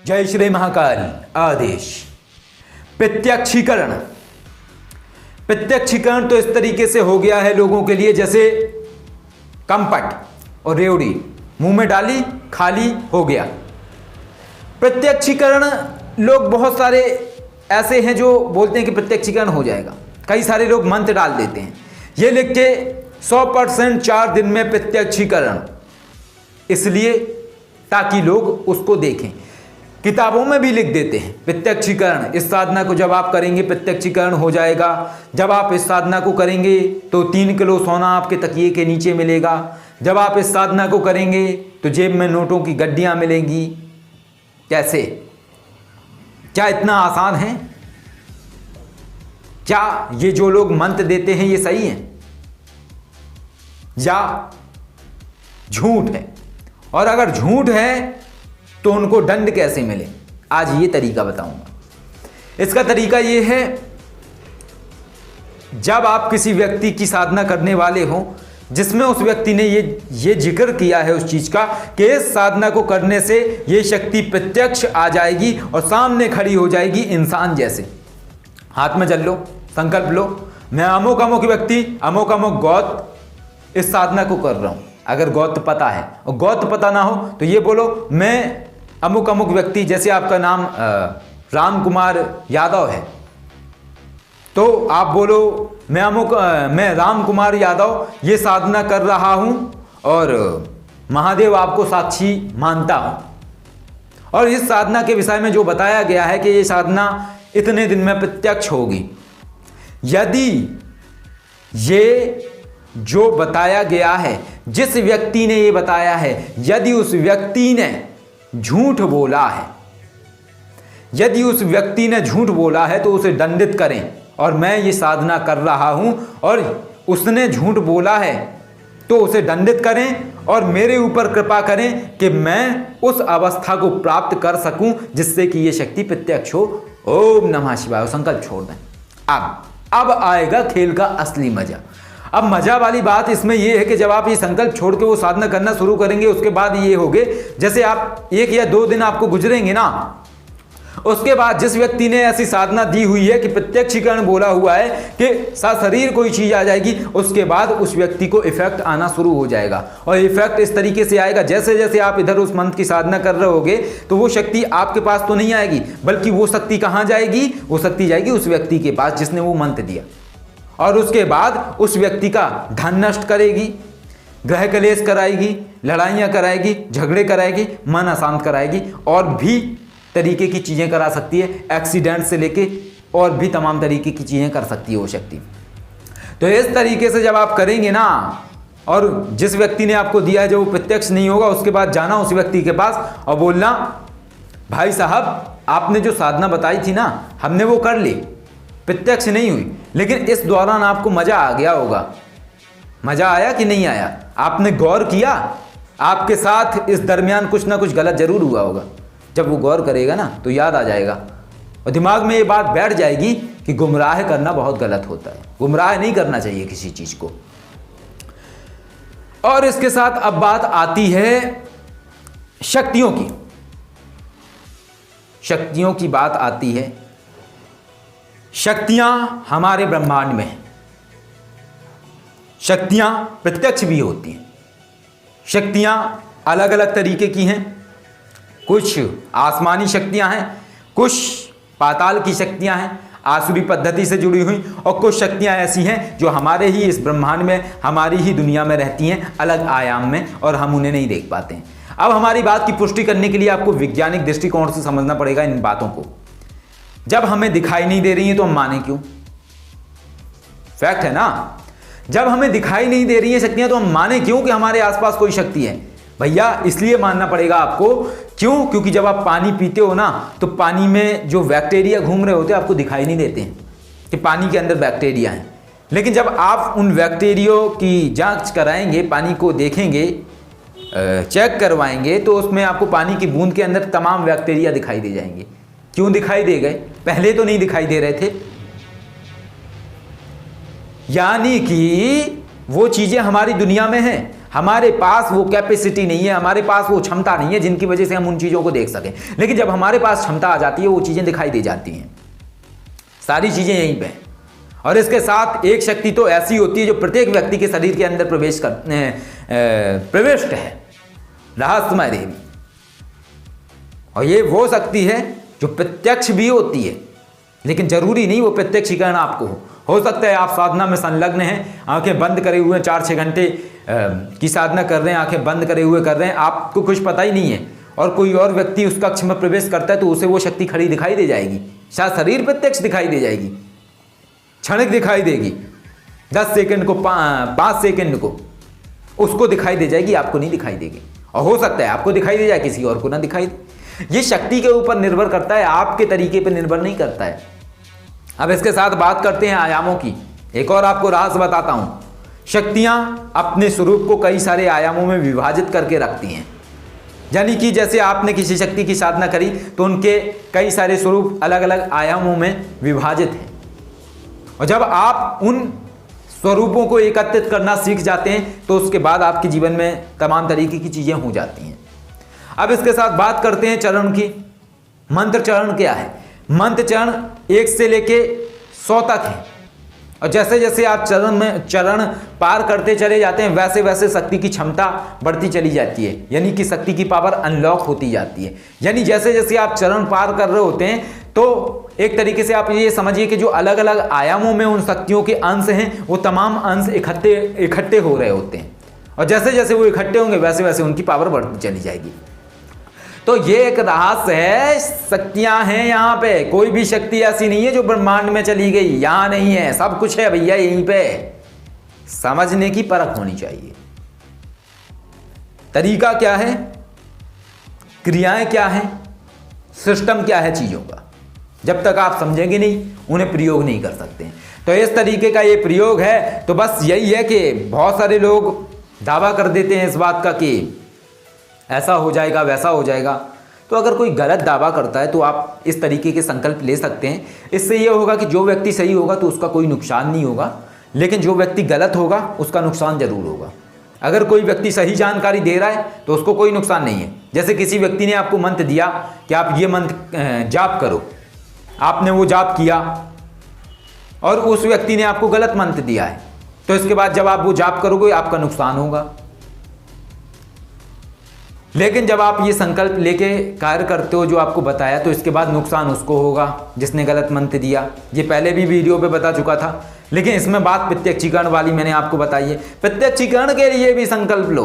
जय श्री महाकाल। आदेश प्रत्यक्षीकरण। प्रत्यक्षीकरण तो इस तरीके से हो गया है लोगों के लिए जैसे कंपट और रेवड़ी मुंह में डाली खाली हो गया। प्रत्यक्षीकरण लोग बहुत सारे ऐसे हैं जो बोलते हैं कि प्रत्यक्षीकरण हो जाएगा। कई सारे लोग मंत्र डाल देते हैं, ये लिख के 100% 4 दिन में प्रत्यक्षीकरण, इसलिए ताकि लोग उसको देखें। किताबों में भी लिख देते हैं प्रत्यक्षीकरण, इस साधना को जब आप करेंगे प्रत्यक्षीकरण हो जाएगा। जब आप इस साधना को करेंगे तो 3 किलो सोना आपके तकिए के नीचे मिलेगा। जब आप इस साधना को करेंगे तो जेब में नोटों की गड्डियां मिलेंगी। कैसे? क्या इतना आसान है? क्या ये जो लोग मंत्र देते हैं ये सही है या झूठ है? और अगर झूठ है तो उनको दंड कैसे मिले, आज ये तरीका बताऊंगा। इसका तरीका ये है, जब आप किसी व्यक्ति की साधना करने वाले हो जिसमें उस व्यक्ति ने ये जिक्र किया है उस चीज का कि इस साधना को करने से ये शक्ति प्रत्यक्ष आ जाएगी और सामने खड़ी हो जाएगी इंसान जैसे। हाथ में जल लो, संकल्प लो, मैं अमुक अमुक व्यक्ति अमुक अमुक गौत इस साधना को कर रहा हूं। अगर गौत पता है और गौत पता ना हो तो ये बोलो, मैं अमुक अमुक व्यक्ति, जैसे आपका नाम राम कुमार यादव है तो आप बोलो मैं राम कुमार यादव ये साधना कर रहा हूं और महादेव आपको साक्षी मानता हूं, और इस साधना के विषय में जो बताया गया है कि ये साधना इतने दिन में प्रत्यक्ष होगी। यदि ये जो बताया गया है, जिस व्यक्ति ने ये बताया है, यदि उस व्यक्ति ने झूठ बोला है, यदि उस व्यक्ति ने झूठ बोला है तो उसे दंडित करें। और मैं ये साधना कर रहा हूं और उसने झूठ बोला है तो उसे दंडित करें और मेरे ऊपर कृपा करें कि मैं उस अवस्था को प्राप्त कर सकूं जिससे कि ये शक्ति प्रत्यक्ष हो। ओम नमः शिवाय। संकल्प छोड़ दें। अब आएगा खेल का असली मजा। अब मजा वाली बात इसमें यह है कि जब आप ये संकल्प छोड़ के वो साधना करना शुरू करेंगे, उसके बाद ये होगे, जैसे आप 1 या 2 दिन आपको गुजरेंगे ना, उसके बाद जिस व्यक्ति ने ऐसी साधना दी हुई है कि प्रत्यक्षीकरण बोला हुआ है कि शरीर कोई चीज आ जाएगी, उसके बाद उस व्यक्ति को इफेक्ट आना शुरू हो जाएगा। और इफेक्ट इस तरीके से आएगा, जैसे जैसे आप इधर उस मंत्र की साधना कर रहे होगे तो वो शक्ति आपके पास तो नहीं आएगी, बल्कि वो शक्ति कहां जाएगी? वो शक्ति जाएगी उस व्यक्ति के पास जिसने वो मंत्र दिया, और उसके बाद उस व्यक्ति का धन नष्ट करेगी, ग्रह कलेश कराएगी, लड़ाइयाँ कराएगी, झगड़े कराएगी, मन अशांत कराएगी, और भी तरीके की चीज़ें करा सकती है, एक्सीडेंट से लेके और भी तमाम तरीके की चीज़ें कर सकती है वो शक्ति। तो इस तरीके से जब आप करेंगे ना, और जिस व्यक्ति ने आपको दिया है जब वो प्रत्यक्ष नहीं होगा, उसके बाद जाना उस व्यक्ति के पास और बोलना, भाई साहब आपने जो साधना बताई थी ना, हमने वो कर ली, प्रत्यक्ष नहीं हुई, लेकिन इस दौरान आपको मजा आ गया होगा। मजा आया कि नहीं आया? आपने गौर किया? आपके साथ इस दरमियान कुछ ना कुछ गलत जरूर हुआ होगा। जब वो गौर करेगा ना तो याद आ जाएगा और दिमाग में ये बात बैठ जाएगी कि गुमराह करना बहुत गलत होता है, गुमराह नहीं करना चाहिए किसी चीज को। और इसके साथ अब बात आती है शक्तियों की। शक्तियों की बात आती है। शक्तियां हमारे ब्रह्मांड में हैं। शक्तियां प्रत्यक्ष भी होती हैं। शक्तियां अलग अलग तरीके की हैं। कुछ आसमानी शक्तियां हैं, कुछ पाताल की शक्तियां हैं, आसुरी पद्धति से जुड़ी हुई, और कुछ शक्तियां ऐसी हैं जो हमारे ही इस ब्रह्मांड में, हमारी ही दुनिया में रहती हैं, अलग आयाम में, और हम उन्हें नहीं देख पाते हैं। अब हमारी बात की पुष्टि करने के लिए आपको वैज्ञानिक दृष्टिकोण से समझना पड़ेगा इन बातों को। जब हमें दिखाई नहीं दे रही है तो हम माने क्यों? फैक्ट है ना। जब हमें दिखाई नहीं दे रही है शक्तियां तो हम माने क्यों कि हमारे आसपास कोई शक्ति है? भैया इसलिए मानना पड़ेगा आपको। क्यों? क्योंकि जब आप पानी पीते हो ना तो पानी में जो बैक्टीरिया घूम रहे होते हैं आपको दिखाई नहीं देते हैं कि पानी के अंदर बैक्टीरिया हैं, लेकिन जब आप उन बैक्टीरिया की जांच कराएंगे, पानी को देखेंगे, चेक करवाएंगे, तो उसमें आपको पानी की बूंद के अंदर तमाम बैक्टीरिया दिखाई दे जाएंगे। क्यों दिखाई दे गए? पहले तो नहीं दिखाई दे रहे थे। यानी कि वो चीजें हमारी दुनिया में हैं, हमारे पास वो कैपेसिटी नहीं है, हमारे पास वो क्षमता नहीं है जिनकी वजह से हम उन चीज़ों को देख सकें। लेकिन जब हमारे पास क्षमता आ जाती है वो चीज़ें दिखाई दे जाती हैं, सारी चीज़ें यहीं पे। और इसके साथ एक शक्ति तो ऐसी होती है जो प्रत्येक व्यक्ति के शरीर के अंदर प्रविष्ट है, रहस्यमय देवी। और ये वो शक्ति है जो प्रत्यक्ष भी होती है, लेकिन जरूरी नहीं वो प्रत्यक्षीकरण आपको हो सकता है आप साधना में संलग्न हैं, आंखें बंद करे हुए 4-6 घंटे की साधना कर रहे हैं, आंखें बंद करे हुए कर रहे हैं, आपको कुछ पता ही नहीं है, और कोई और व्यक्ति उस कक्ष में प्रवेश करता है तो उसे वो शक्ति खड़ी दिखाई दे जाएगी, शायद शरीर प्रत्यक्ष दिखाई दे जाएगी, क्षणिक दिखाई देगी, 10 सेकंड को 5 सेकंड को उसको दिखाई दे जाएगी, आपको नहीं दिखाई देगी। और हो सकता है आपको दिखाई दे जाए, किसी और को ना दिखाई दे। ये शक्ति के ऊपर निर्भर करता है, आपके तरीके पर निर्भर नहीं करता है। अब इसके साथ बात करते हैं आयामों की। एक और आपको रहस्य बताता हूं, शक्तियां अपने स्वरूप को कई सारे आयामों में विभाजित करके रखती हैं। यानी कि जैसे आपने किसी शक्ति की साधना करी तो उनके कई सारे स्वरूप अलग अलग आयामों में विभाजित हैं, और जब आप उन स्वरूपों को एकत्रित करना सीख जाते हैं तो उसके बाद आपके जीवन में तमाम तरीके की चीजें हो जाती हैं। अब इसके साथ बात करते हैं चरण की। मंत्र चरण क्या है? मंत्र चरण 1 से लेके 100 तक है, और जैसे जैसे आप चरण पार करते चले जाते हैं वैसे वैसे शक्ति की क्षमता बढ़ती चली जाती है, यानी कि शक्ति की पावर अनलॉक होती जाती है। यानी जैसे जैसे आप चरण पार कर रहे होते हैं तो एक तरीके से आप ये समझिए कि जो अलग अलग आयामों में उन शक्तियों के अंश हैं वो तमाम अंश इकट्ठे हो रहे होते हैं, और जैसे जैसे वो इकट्ठे होंगे वैसे वैसे उनकी पावर बढ़ती चली जाएगी। तो ये एक रहस्य है, शक्तियां हैं यहाँ पे, कोई भी शक्ति ऐसी नहीं है जो ब्रह्मांड में चली गई, यहां नहीं है, सब कुछ है भैया यहीं पे। समझने की परख होनी चाहिए। तरीका क्या है, क्रियाएं क्या है, सिस्टम क्या है चीजों का, जब तक आप समझेंगे नहीं उन्हें प्रयोग नहीं कर सकते। तो इस तरीके का ये प्रयोग है। तो बस यही है कि बहुत सारे लोग दावा कर देते हैं इस बात का कि ऐसा हो जाएगा वैसा हो जाएगा। तो अगर कोई गलत दावा करता है तो आप इस तरीके के संकल्प ले सकते हैं। इससे ये होगा कि जो व्यक्ति सही होगा तो उसका कोई नुकसान नहीं होगा, लेकिन जो व्यक्ति गलत होगा उसका नुकसान जरूर होगा। अगर कोई व्यक्ति सही जानकारी दे रहा है तो उसको कोई नुकसान नहीं है। जैसे किसी व्यक्ति ने आपको मंत्र दिया कि आप ये मंत्र जाप करो, आपने वो जाप किया और उस व्यक्ति ने आपको गलत मंत्र दिया है, तो इसके बाद जब आप वो जाप करोगे आपका नुकसान होगा। लेकिन जब आप ये संकल्प लेके कार्य करते हो जो आपको बताया, तो इसके बाद नुकसान उसको होगा जिसने गलत मंत्र दिया। ये पहले भी वीडियो पे बता चुका था, लेकिन इसमें बात प्रत्यक्षीकरण वाली मैंने आपको बताई है। प्रत्यक्षीकरण के लिए भी संकल्प लो।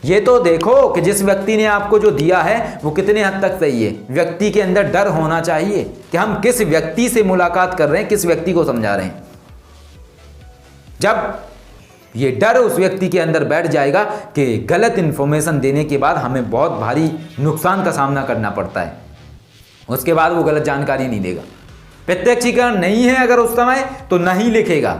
ये तो देखो कि जिस व्यक्ति ने आपको जो दिया है वो कितने हद तक सही है। व्यक्ति के अंदर डर होना चाहिए कि हम किस व्यक्ति से मुलाकात कर रहे हैं, किस व्यक्ति को समझा रहे हैं। जब ये डर उस व्यक्ति के अंदर बैठ जाएगा कि गलत इंफॉर्मेशन देने के बाद हमें बहुत भारी नुकसान का सामना करना पड़ता है, उसके बाद वो गलत जानकारी नहीं देगा। प्रत्यक्षीकरण नहीं है अगर उस समय तो नहीं लिखेगा,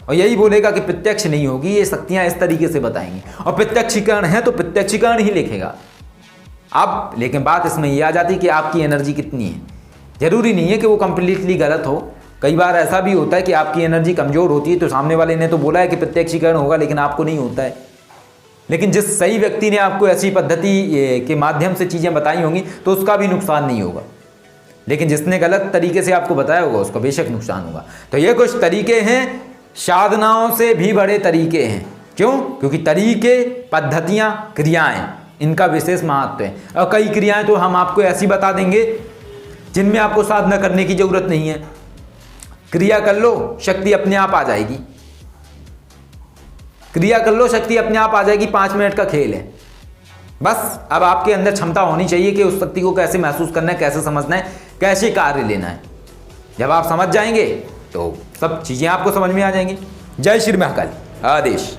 और यही बोलेगा कि प्रत्यक्ष नहीं होगी, ये शक्तियां इस तरीके से बताएंगी। और प्रत्यक्षीकरण है तो प्रत्यक्षीकरण ही लिखेगा। अब लेकिन बात इसमें ये आ जाती है कि आपकी एनर्जी कितनी है। जरूरी नहीं है कि वो कंप्लीटली गलत हो। कई बार ऐसा भी होता है कि आपकी एनर्जी कमजोर होती है, तो सामने वाले ने तो बोला है कि प्रत्यक्षीकरण होगा, लेकिन आपको नहीं होता है। लेकिन जिस सही व्यक्ति ने आपको ऐसी पद्धति के माध्यम से चीज़ें बताई होंगी तो उसका भी नुकसान नहीं होगा, लेकिन जिसने गलत तरीके से आपको बताया होगा उसका बेशक नुकसान होगा। तो ये कुछ तरीके हैं, साधनाओं से भी बड़े तरीके हैं। क्यों? क्योंकि तरीके, पद्धतियाँ, क्रियाएँ, इनका विशेष महत्व है। और कई क्रियाएँ तो हम आपको ऐसी बता देंगे जिनमें आपको साधना करने की जरूरत नहीं है। क्रिया कर लो, शक्ति अपने आप आ जाएगी। क्रिया कर लो, शक्ति अपने आप आ जाएगी। 5 मिनट का खेल है बस। अब आपके अंदर क्षमता होनी चाहिए कि उस शक्ति को कैसे महसूस करना है, कैसे समझना है, कैसे कार्य लेना है। जब आप समझ जाएंगे तो सब चीजें आपको समझ में आ जाएंगी। जय श्री महाकाली। आदेश।